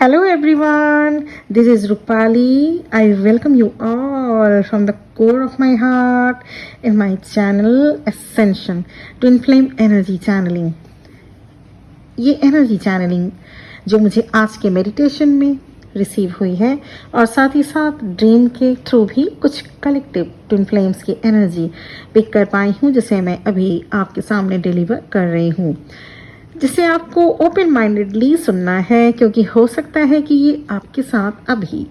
Hello everyone, this is Rupali. I welcome you all from the core of my heart in my channel Ascension Twin Flame Energy Channeling. ये energy channelling जो मुझे आज के meditation में receive हुई है और साथ ही साथ ड्रीम के थ्रू भी कुछ कलेक्टिव ट्विन फ्लेम्स की एनर्जी पिक कर पाई हूँ, जिसे मैं अभी आपके सामने डिलीवर कर रही हूँ, जिसे आपको ओपन माइंडेडली सुनना है, क्योंकि हो सकता है कि ये आपके साथ अभी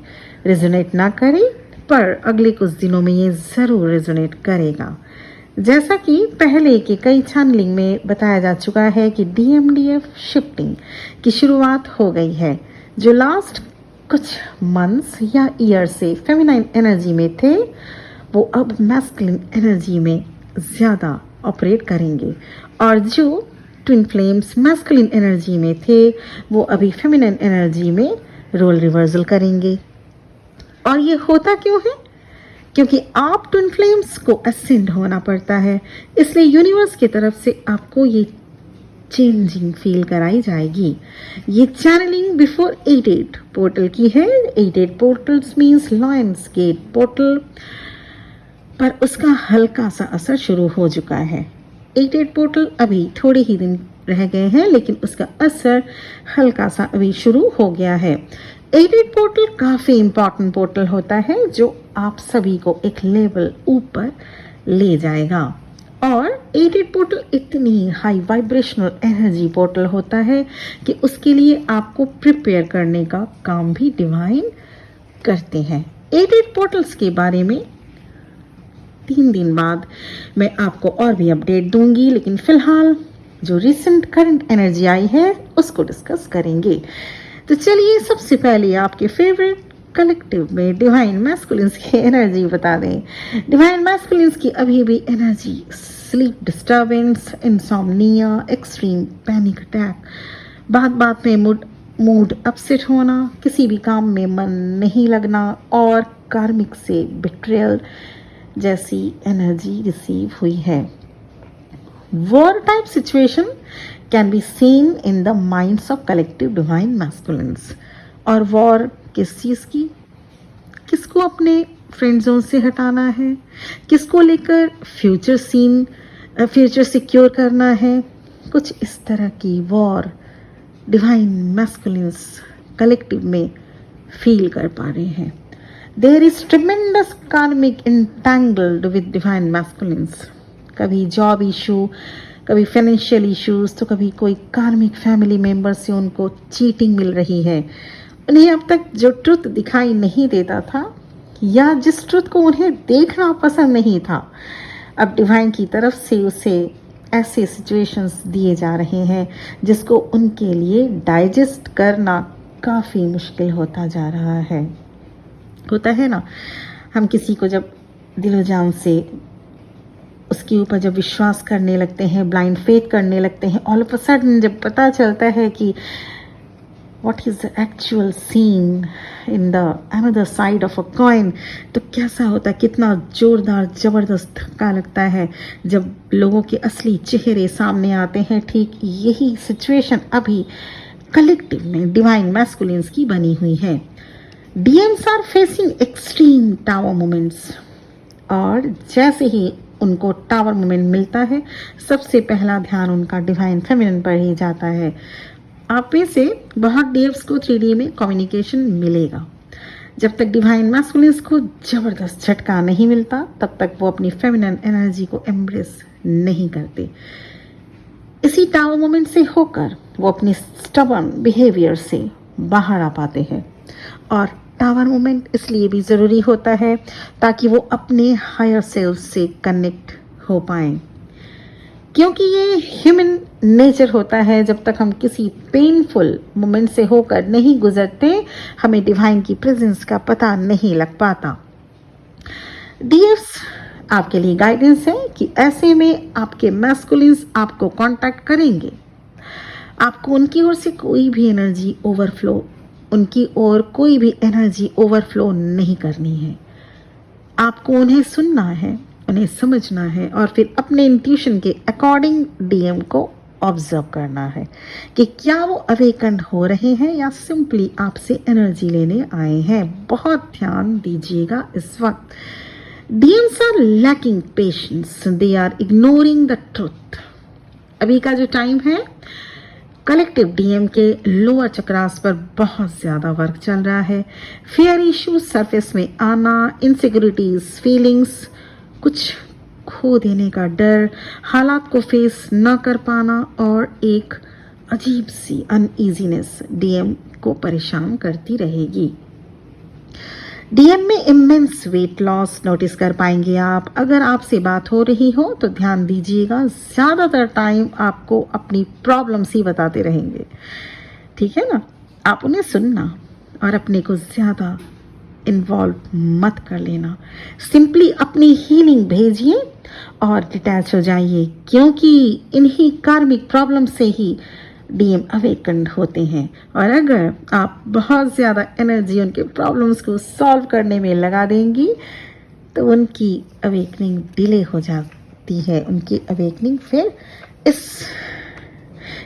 रेजोनेट ना करे, पर अगले कुछ दिनों में ये ज़रूर रेजोनेट करेगा। जैसा कि पहले के कई चैनलिंग में बताया जा चुका है कि DMDF शिफ्टिंग की शुरुआत हो गई है, जो लास्ट कुछ मंथ्स या ईयर से फेमिनाइन एनर्जी में थे, वो अब मैस्कुलिन एनर्जी में ज़्यादा ऑपरेट करेंगे, और जो ट्विन फ्लेम्स मैस्कुलिन एनर्जी में थे वो अभी फेमिनिन एनर्जी में रोल रिवर्सल करेंगे। और ये होता क्यों है? क्योंकि आप ट्विन फ्लेम्स को असेंड होना पड़ता है, इसलिए यूनिवर्स की तरफ से आपको ये चेंजिंग फील कराई जाएगी। ये चैनलिंग बिफोर 88 पोर्टल की है। 88 portals means lions gate portal, पर उसका हल्का सा असर शुरू हो चुका है। 88 पोर्टल अभी थोड़े ही दिन रह गए हैं, लेकिन उसका असर हल्का सा अभी शुरू हो गया है। 88 पोर्टल काफ़ी इम्पॉर्टेंट पोर्टल होता है, जो आप सभी को एक लेवल ऊपर ले जाएगा। और 88 पोर्टल इतनी हाई वाइब्रेशनल एनर्जी पोर्टल होता है कि उसके लिए आपको प्रिपेयर करने का काम भी डिवाइन करते हैं। 88 पोर्टल्स के बारे में 3 दिन बाद मैं आपको और भी अपडेट दूंगी, लेकिन फिलहाल जो रिसेंट करंट एनर्जी आई है उसको डिस्कस करेंगे। तो चलिए सबसे पहले आपके फेवरेट कलेक्टिव में डिवाइन मैस्कुलिन्स की एनर्जी बता दें। डिवाइन मैस्कुलिन्स की अभी भी energy sleep disturbance, insomnia, extreme panic attack, बात बात में मूड अपसेट होना, किसी भी काम में मन नहीं लगना और कार्मिक से बिट्रेयल जैसी एनर्जी रिसीव हुई है। War type situation can be seen in the minds of collective divine masculines. और वॉर किस चीज़ की? किसको अपने फ्रेंड जोन से हटाना है, किसको लेकर फ्यूचर सिक्योर करना है, कुछ इस तरह की वॉर डिवाइन मैस्कुलिन्स कलेक्टिव में फील कर पा रहे हैं। There is tremendous karmic entangled with divine masculines. कभी जॉब इशू, कभी फाइनेंशियल इश्यूज, तो कभी कोई कार्मिक फैमिली मेंबर से उनको चीटिंग मिल रही है। उन्हें अब तक जो ट्रुथ दिखाई नहीं देता था, या जिस ट्रुथ को उन्हें देखना पसंद नहीं था, अब डिवाइन की तरफ से उसे ऐसे सिचुएशंस दिए जा रहे हैं जिसको उनके लिए डाइजेस्ट करना काफ़ी मुश्किल होता जा रहा है। होता है ना, हम किसी को जब दिलो जान से उसके ऊपर जब विश्वास करने लगते हैं, ब्लाइंड फेथ करने लगते हैं, ऑल ऑफ अ सडन जब पता चलता है कि what is the actual seen in the another side of a coin, तो कैसा होता है, कितना जोरदार ज़बरदस्त धक्का लगता है जब लोगों के असली चेहरे सामने आते हैं। ठीक यही सिचुएशन अभी कलेक्टिव में डिवाइन मैस्कुलिन्स की बनी हुई है। DMs are facing extreme tower moments, और जैसे ही उनको टावर मोमेंट मिलता है, सबसे पहला ध्यान उनका डिवाइन फेमिनिन पर ही जाता है। आप में से बहुत DMs को 3D में कम्युनिकेशन मिलेगा। जब तक डिवाइन मैस्कुलिन्स को ज़बरदस्त झटका नहीं मिलता, तब तक वो अपनी फेमिनिन एनर्जी को एम्ब्रेस नहीं करते। इसी टावर मोमेंट से होकर वो अपनी स्टबर्न बिहेवियर से बाहर आ पाते हैं। और टावर मोमेंट इसलिए भी ज़रूरी होता है ताकि वो अपने हायर सेल्फ से कनेक्ट हो पाएं, क्योंकि ये ह्यूमन नेचर होता है। जब तक हम किसी पेनफुल मोमेंट से होकर नहीं गुजरते, हमें डिवाइन की प्रेजेंस का पता नहीं लग पाता। DFs आपके लिए गाइडेंस है कि ऐसे में आपके मैस्कुलिन्स आपको कांटेक्ट करेंगे। आपको उनकी ओर से कोई भी एनर्जी ओवरफ्लो नहीं करनी है। आपको उन्हें सुनना है, उन्हें समझना है, और फिर अपने इंट्यूशन के अकॉर्डिंग DM को ऑब्जर्व करना है कि क्या वो अवेकन हो रहे हैं या सिंपली आपसे एनर्जी लेने आए हैं। बहुत ध्यान दीजिएगा इस वक्त। DMs are lacking patience, they are ignoring the truth. अभी का जो टाइम है, कलेक्टिव DM के लोअर चक्रास पर बहुत ज़्यादा वर्क चल रहा है। फियर इश्यूज सरफेस में आना, इनसिक्योरिटीज फीलिंग्स, कुछ खो देने का डर, हालात को फेस न कर पाना और एक अजीब सी अनईजीनेस DM को परेशान करती रहेगी। DM में इमेंस वेट लॉस नोटिस कर पाएंगे आप। अगर आपसे बात हो रही हो तो ध्यान दीजिएगा, ज़्यादातर टाइम आपको अपनी प्रॉब्लम्स ही बताते रहेंगे, ठीक है ना। आप उन्हें सुनना और अपने को ज़्यादा इन्वॉल्व मत कर लेना। सिंपली अपनी हीलिंग भेजिए और डिटैच हो जाइए, क्योंकि इन्हीं कार्मिक प्रॉब्लम से ही DM अवेकन्ड होते हैं। और अगर आप बहुत ज़्यादा एनर्जी उनके प्रॉब्लम्स को सॉल्व करने में लगा देंगी तो उनकी अवेकनिंग डिले हो जाती है। उनकी अवेकनिंग फिर इस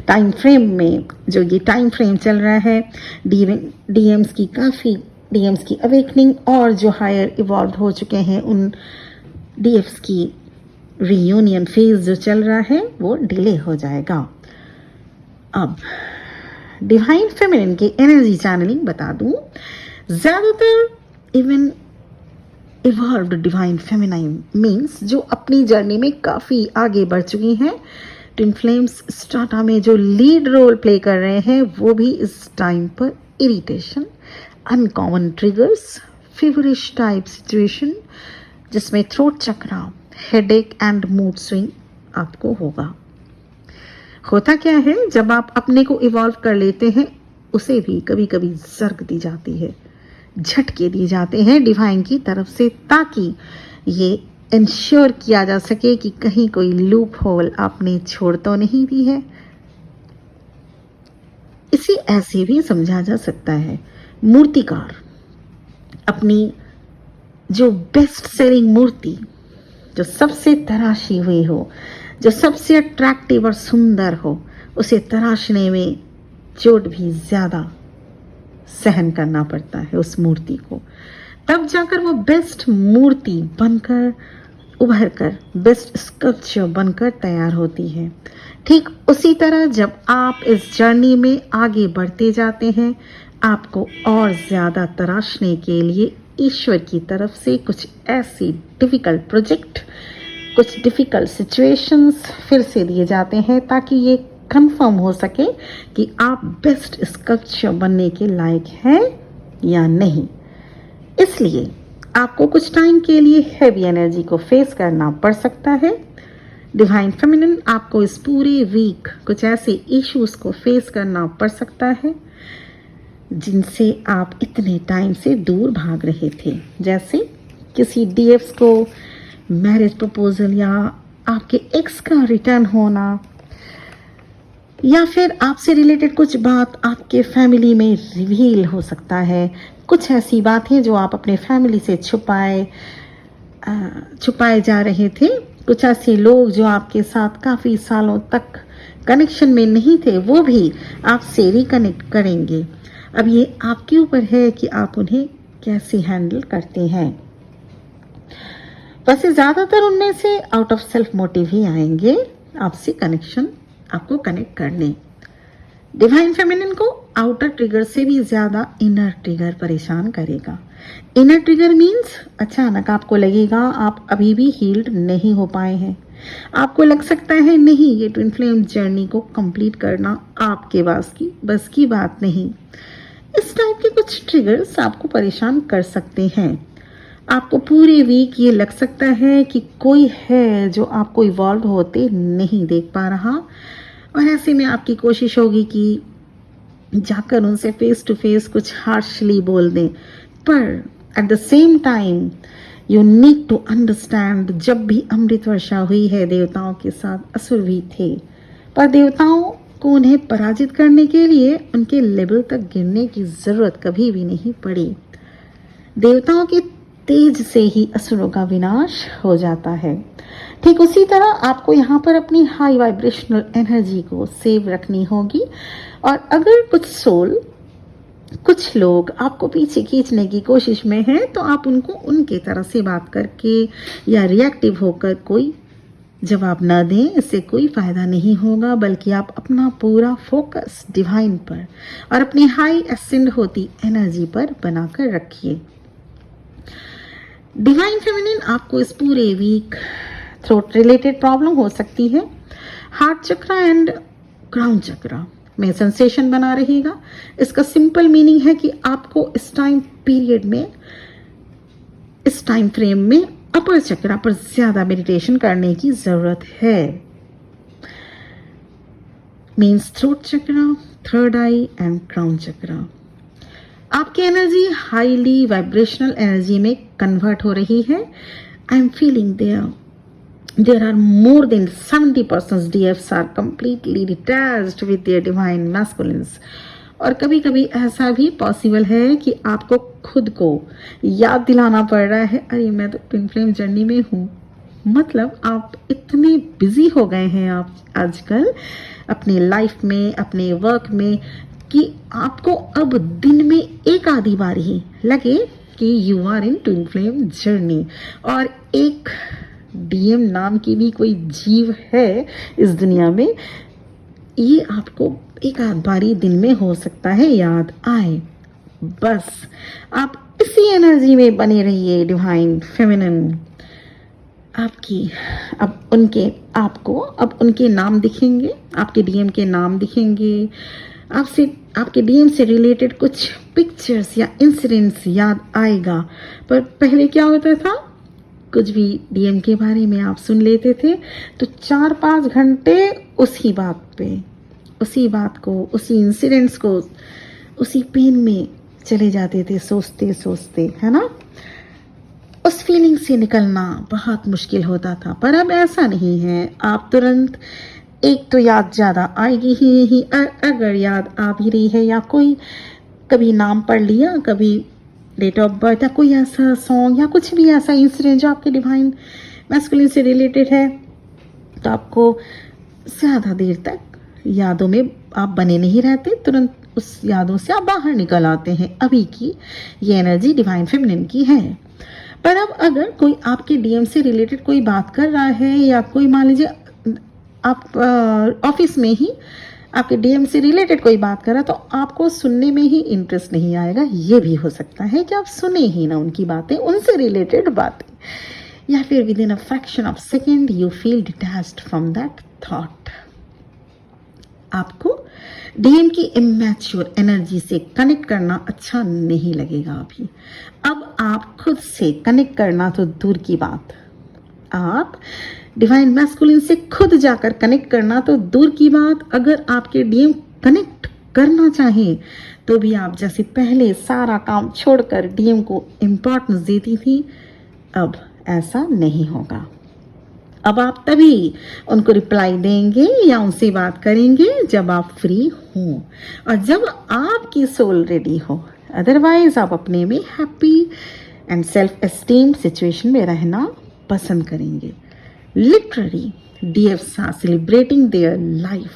टाइम फ्रेम में, जो ये टाइम फ्रेम चल रहा है, DMs की अवेकनिंग और जो हायर इवॉल्व हो चुके हैं उन DFs की रीयूनियन फेज जो चल रहा है वो डिले हो जाएगा। अब डिवाइन फेमिनिन की एनर्जी चैनलिंग बता दूं, ज़्यादातर even evolved divine feminine means जो अपनी जर्नी में काफ़ी आगे बढ़ चुकी हैं, ट्विन फ्लेम्स स्टार्टा में जो लीड रोल प्ले कर रहे हैं, वो भी इस टाइम पर irritation, uncommon triggers, feverish type situation जिसमें throat chakra, headache and mood swing आपको होगा। होता क्या है, जब आप अपने को इवॉल्व कर लेते हैं उसे भी कभी कभी जर्ग दी जाती है, झटके दिए जाते हैं डिवाइन की तरफ से, ताकि ये इंश्योर किया जा सके कि कहीं कोई लूप होल आपने छोड़ तो नहीं दी है। इसे ऐसे भी समझा जा सकता है, मूर्तिकार अपनी जो बेस्ट सेलिंग मूर्ति, जो सबसे तराशी हुई हो, जो सबसे अट्रैक्टिव और सुंदर हो, उसे तराशने में चोट भी ज़्यादा सहन करना पड़ता है उस मूर्ति को। तब जाकर वो बेस्ट मूर्ति बनकर उभर कर बेस्ट स्कल्पचर बनकर तैयार होती है। ठीक उसी तरह जब आप इस जर्नी में आगे बढ़ते जाते हैं, आपको और ज़्यादा तराशने के लिए ईश्वर की तरफ से कुछ ऐसी डिफ़िकल्ट प्रोजेक्ट, कुछ डिफ़िकल्ट सिचुएशंस फिर से दिए जाते हैं, ताकि ये कंफर्म हो सके कि आप बेस्ट स्कल्पचर बनने के लायक हैं या नहीं। इसलिए आपको कुछ टाइम के लिए हैवी एनर्जी को फेस करना पड़ सकता है। डिवाइन फेमिनिन आपको इस पूरे वीक कुछ ऐसे इश्यूज को फेस करना पड़ सकता है जिनसे आप इतने टाइम से दूर भाग रहे थे, जैसे किसी DFs को मैरिज प्रपोजल, या आपके एक्स का रिटर्न होना, या फिर आपसे रिलेटेड कुछ बात आपके फैमिली में रिवील हो सकता है। कुछ ऐसी बातें जो आप अपने फैमिली से छुपाए जा रहे थे, कुछ ऐसे लोग जो आपके साथ काफ़ी सालों तक कनेक्शन में नहीं थे, वो भी आपसे रिकनेक्ट करेंगे। अब ये आपके ऊपर है कि आप उन्हें कैसे हैंडल करते हैं। वैसे ज़्यादातर उनमें से आउट ऑफ सेल्फ मोटिव ही आएंगे आपसे आपको कनेक्ट करने। डिवाइन फेमिनिन को आउटर ट्रिगर से भी ज़्यादा इनर ट्रिगर परेशान करेगा। इनर ट्रिगर मीन्स अचानक आपको लगेगा आप अभी भी हील्ड नहीं हो पाए हैं। आपको लग सकता है नहीं, ये ट्विन फ्लेम जर्नी को कंप्लीट करना आपके बस की बात नहीं। इस टाइप के कुछ ट्रिगर्स आपको परेशान कर सकते हैं। आपको पूरे वीक ये लग सकता है कि कोई है जो आपको इवॉल्व होते नहीं देख पा रहा, और ऐसे में आपकी कोशिश होगी कि जाकर उनसे फेस टू फेस कुछ हार्शली बोल दें, पर at the same time you need to understand, जब भी अमृत वर्षा हुई है देवताओं के साथ असुर भी थे, पर देवताओं को उन्हें पराजित करने के लिए उनके लेवल तक गिरने की ज़रूरत कभी भी नहीं पड़ी। देवताओं के तेज से ही असुरों का विनाश हो जाता है। ठीक उसी तरह आपको यहाँ पर अपनी हाई वाइब्रेशनल एनर्जी को सेव रखनी होगी। और अगर कुछ लोग आपको पीछे खींचने की कोशिश में हैं, तो आप उनको उनके तरह से बात करके या रिएक्टिव होकर कोई जवाब ना दें। इससे कोई फायदा नहीं होगा, बल्कि आप अपना पूरा फोकस डिवाइन पर और अपनी हाई एसेंड होती एनर्जी पर बनाकर रखिए। डिवाइन फेमिनिन आपको इस पूरे वीक थ्रोट रिलेटेड प्रॉब्लम हो सकती है। हार्ट चक्रा एंड क्राउन चक्रा में सेंसेशन बना रहेगा। इसका सिंपल मीनिंग है कि आपको इस टाइम पीरियड में, इस टाइम फ्रेम में अपर चक्रा पर ज्यादा मेडिटेशन करने की जरूरत है। Means throat chakra, third eye and crown chakra. आपकी एनर्जी हाईली वाइब्रेशनल एनर्जी में कन्वर्ट हो रही है। I am feeling there are more than 70% DFs are completely detached with their divine masculines। और कभी कभी ऐसा भी पॉसिबल है कि आपको खुद को याद दिलाना पड़ रहा है, अरे मैं तो ट्विन फ्लेम जर्नी में हूँ। मतलब आप इतने बिजी हो गए हैं आप आजकल अपनी लाइफ में, अपने वर्क में, कि आपको अब दिन में एक आधी बार ही लगे कि you are in twin flame journey. और एक डीएम नाम की भी कोई जीव है इस दुनिया में, ये आपको एक आध बारी दिन में हो सकता है याद आए। बस आप इसी एनर्जी में बने रहिए। डिवाइन फेमिनिन आपकी अब उनके नाम दिखेंगे, आपके डीएम के नाम दिखेंगे, आपके डीएम से रिलेटेड कुछ पिक्चर्स या इंसिडेंट्स याद आएगा। पर पहले क्या होता था, कुछ भी डीएम के बारे में आप सुन लेते थे तो 4-5 घंटे उसी बात को, उसी इंसिडेंट्स को, उसी पेन में चले जाते थे सोचते सोचते, है ना। उस फीलिंग से निकलना बहुत मुश्किल होता था। पर अब ऐसा नहीं है। आप तुरंत, एक तो याद ज़्यादा आएगी ही नहीं, अगर याद आ भी रही है या कोई कभी नाम पढ़ लिया, कभी डेट ऑफ बर्थ या कोई ऐसा सॉन्ग या कुछ भी ऐसा इंसिडेंट जो आपके डिवाइन मैस्कुलिन से रिलेटेड है, तो आपको ज़्यादा देर तक यादों में आप बने नहीं रहते, तुरंत उस यादों से आप बाहर निकल आते हैं। अभी की ये एनर्जी डिवाइन फेमिनिन की है। पर अब अगर कोई आपके डीएम से रिलेटेड कोई बात कर रहा है, या कोई मान लीजिए आप ऑफिस में ही आपके डीएम से रिलेटेड कोई बात कर रहा है, तो आपको सुनने में ही इंटरेस्ट नहीं आएगा। ये भी हो सकता है कि आप सुने ही ना उनकी बातें, उनसे रिलेटेड बातें, या फिर with in a fraction of second you feel detached from that thought. आपको डीएम की इमैच्योर एनर्जी से कनेक्ट करना अच्छा नहीं लगेगा अभी। अब आप खुद से कनेक्ट करना तो दूर की बात, आप डिवाइन मैस्कुलिन से खुद जाकर कनेक्ट करना तो दूर की बात, अगर आपके डीएम कनेक्ट करना चाहें तो भी आप जैसे पहले सारा काम छोड़कर डीएम को इम्पोर्टेंस देती थी, अब ऐसा नहीं होगा। अब आप तभी उनको रिप्लाई देंगे या उनसे बात करेंगे जब आप फ्री हो और जब आपकी सोल रेडी हो। अदरवाइज आप अपने में happy and self esteem situation में रहना पसंद करेंगे। Literally DFs are celebrating their life.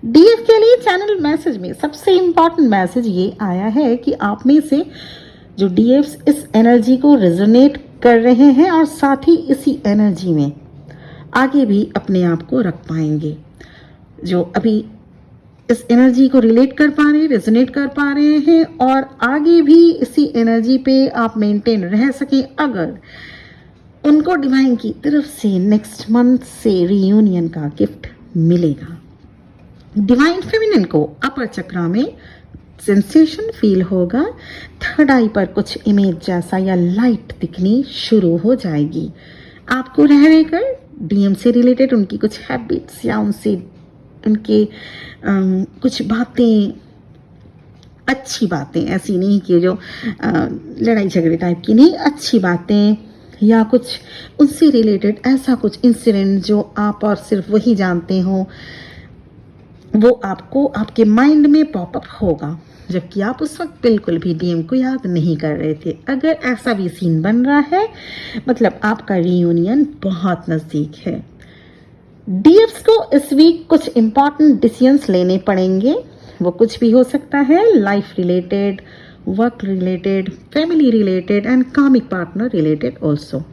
DF के लिए चैनल मैसेज में सबसे इंपॉर्टेंट मैसेज ये आया है कि आप में से जो डीएफ्स इस एनर्जी को रेजोनेट कर रहे हैं और साथ ही इसी एनर्जी में आगे भी अपने आप को रख पाएंगे, जो अभी इस एनर्जी को रिलेट कर पा रहे हैं, रेजोनेट कर पा रहे हैं और आगे भी इसी एनर्जी पे आप मेंटेन रह सकें, अगर उनको डिवाइन की तरफ से नेक्स्ट मंथ से रियूनियन का गिफ्ट मिलेगा। डिवाइन फेमिनिन को अपर चक्रा में सेंसेशन फील होगा, थर्ड आई पर कुछ इमेज जैसा या लाइट दिखनी शुरू हो जाएगी। आपको रह रहकर डीएम से रिलेटेड उनकी कुछ हैबिट्स या उनसे उनके कुछ बातें, अच्छी बातें, ऐसी नहीं कि जो लड़ाई झगड़े टाइप की नहीं, अच्छी बातें या कुछ उनसे रिलेटेड ऐसा कुछ इंसिडेंट जो आप और सिर्फ वही जानते हो, वो आपको आपके माइंड में पॉपअप होगा। जबकि आप उस वक्त बिल्कुल भी डीएम को याद नहीं कर रहे थे। अगर ऐसा भी सीन बन रहा है मतलब आपका रियूनियन बहुत नज़दीक है। डीएफ्स को इस वीक कुछ इंपॉर्टेंट डिसीजंस लेने पड़ेंगे। वो कुछ भी हो सकता है, life related, work related, family related and comic partner related also.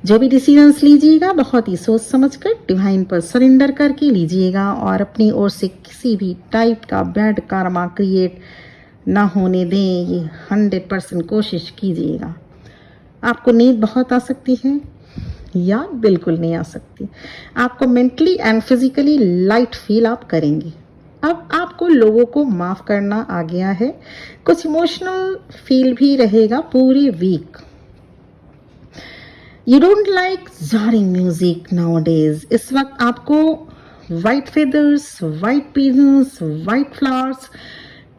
जो भी डिसीजंस लीजिएगा बहुत ही सोच समझकर डिवाइन पर सरेंडर करके लीजिएगा और अपनी ओर से किसी भी टाइप का बैड कार्मा क्रिएट ना होने दें, ये 100% कोशिश कीजिएगा। आपको नींद बहुत आ सकती है या बिल्कुल नहीं आ सकती। आपको mentally and physically light feel आप करेंगे। अब आपको लोगों को माफ करना आ गया है। कुछ इमोशनल फील भी रहेगा पूरी week. You don't like jarring music nowadays. इस वक्त आपको white feathers, white pigeons, white flowers,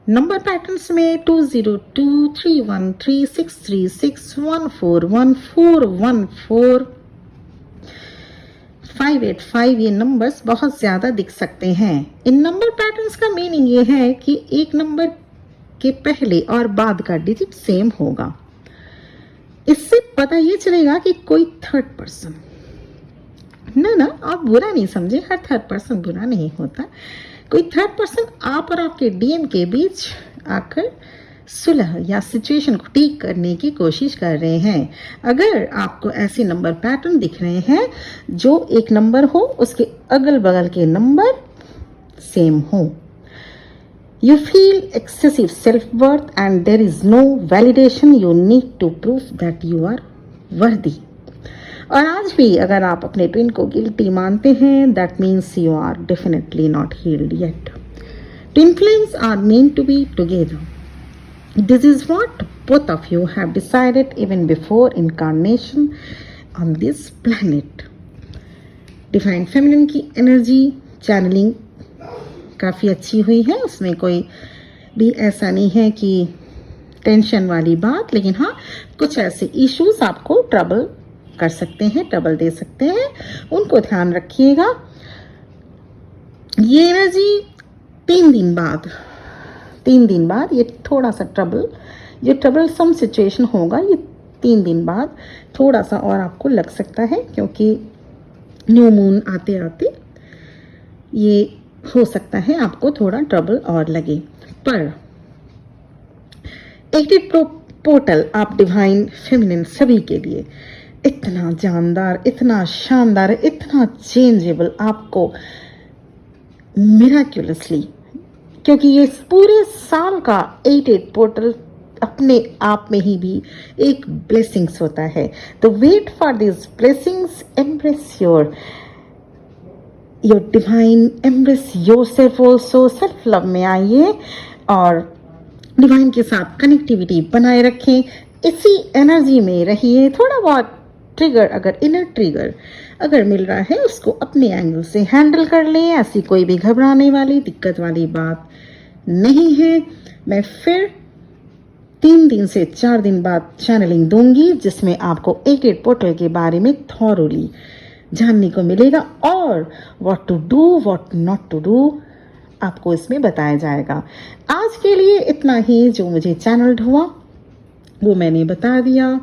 number patterns में 202, 313, 636, 1414, 585 ये नंबर्स बहुत ज़्यादा दिख सकते हैं। इन नंबर पैटर्न्स का मीनिंग ये है कि एक नंबर के पहले और बाद का डिजिट सेम होगा। इससे पता ये चलेगा कि कोई थर्ड पर्सन ना आप बुरा नहीं समझे, हर थर्ड पर्सन बुरा नहीं होता। कोई थर्ड पर्सन आप और आपके डीएम के बीच आकर सुलह या सिचुएशन को ठीक करने की कोशिश कर रहे हैं। अगर आपको ऐसे नंबर पैटर्न दिख रहे हैं जो एक नंबर हो उसके अगल बगल के नंबर सेम हो, you feel excessive self-worth and there is no validation you need to prove that you are worthy। और आज भी अगर आप अपने ट्विन को गिल्टी मानते हैं, that means you are definitely not healed yet। Twin flames are meant to be together। This is what both of you have decided even before incarnation on this planet। Divine Feminine की energy channelling काफ़ी अच्छी हुई है। उसमें कोई भी ऐसा नहीं है कि टेंशन वाली बात, लेकिन हाँ कुछ ऐसे इश्यूज आपको ट्रबल कर सकते हैं, ट्रबल दे सकते हैं, उनको ध्यान रखिएगा। ये एनर्जी 3 दिन बाद ये थोड़ा सा ये ट्रबलसम सिचुएशन होगा, ये 3 दिन बाद थोड़ा सा और आपको लग सकता है, क्योंकि न्यू मून आते आते ये हो सकता है आपको थोड़ा ट्रबल और लगे। पर एक्टिव पोर्टल आप डिवाइन फेमिनिन सभी के लिए इतना जानदार, इतना शानदार, इतना चेंजेबल आपको मिराक्युलसली, क्योंकि ये पूरे साल का 88 पोर्टल अपने आप में ही भी एक ब्लेसिंग्स होता है। तो wait for this blessings, embrace your divine, embrace your self also. Self love में आइए और डिवाइन के साथ कनेक्टिविटी बनाए रखें, इसी एनर्जी में रहिए। थोड़ा बहुत ट्रिगर, अगर इनर ट्रिगर अगर मिल रहा है उसको अपने एंगल से हैंडल कर लें। ऐसी कोई भी घबराने वाली, दिक्कत वाली बात नहीं है। मैं फिर 3 दिन से 4 दिन बाद चैनलिंग दूंगी, जिसमें आपको 88 पोर्टल के बारे में थॉरोली जानने को मिलेगा और what to do, what not to do आपको इसमें बताया जाएगा। आज के लिए इतना ही, जो मुझे चैनल्ड हुआ वो मैंने बता दिया।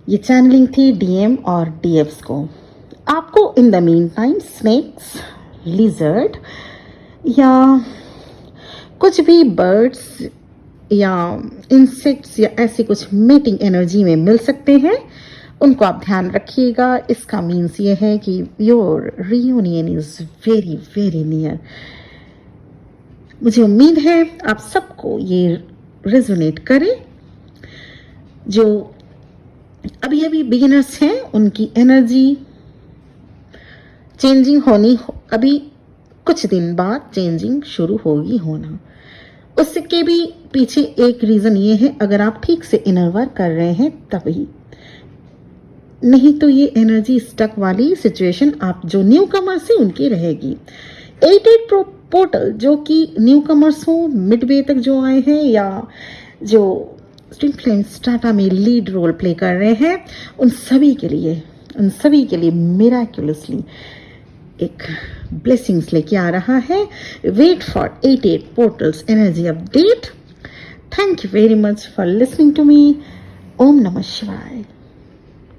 ये चैनलिंग थी डीएम और डीएफ्स को। आपको in the mean time snakes, lizard या कुछ भी बर्ड्स या इंसेक्ट्स या ऐसी कुछ मीटिंग एनर्जी में मिल सकते हैं, उनको आप ध्यान रखिएगा। इसका मीन्स ये है कि your reunion is very very near. मुझे उम्मीद है आप सबको ये रेजोनेट करे। जो अभी अभी बिगिनर्स हैं उनकी एनर्जी चेंजिंग होनी, अभी कुछ दिन बाद चेंजिंग शुरू होगी होना। उसके भी पीछे एक रीज़न ये है, अगर आप ठीक से इनर वर्क कर रहे हैं तभी, नहीं तो ये एनर्जी स्टक वाली सिचुएशन आप जो न्यू कमर्स है उनकी रहेगी। 88 पोर्टल जो कि न्यू कमर्स हो, मिडवे तक जो आए हैं या जो ट्विन फ्लेम्स टाटा में लीड रोल प्ले कर रहे हैं, उन सभी के लिए मिराक्युलसली एक ब्लेसिंग्स लेके आ रहा है. Wait for 88 portals energy update. Thank you very much for listening to me. ओम नमः शिवाय.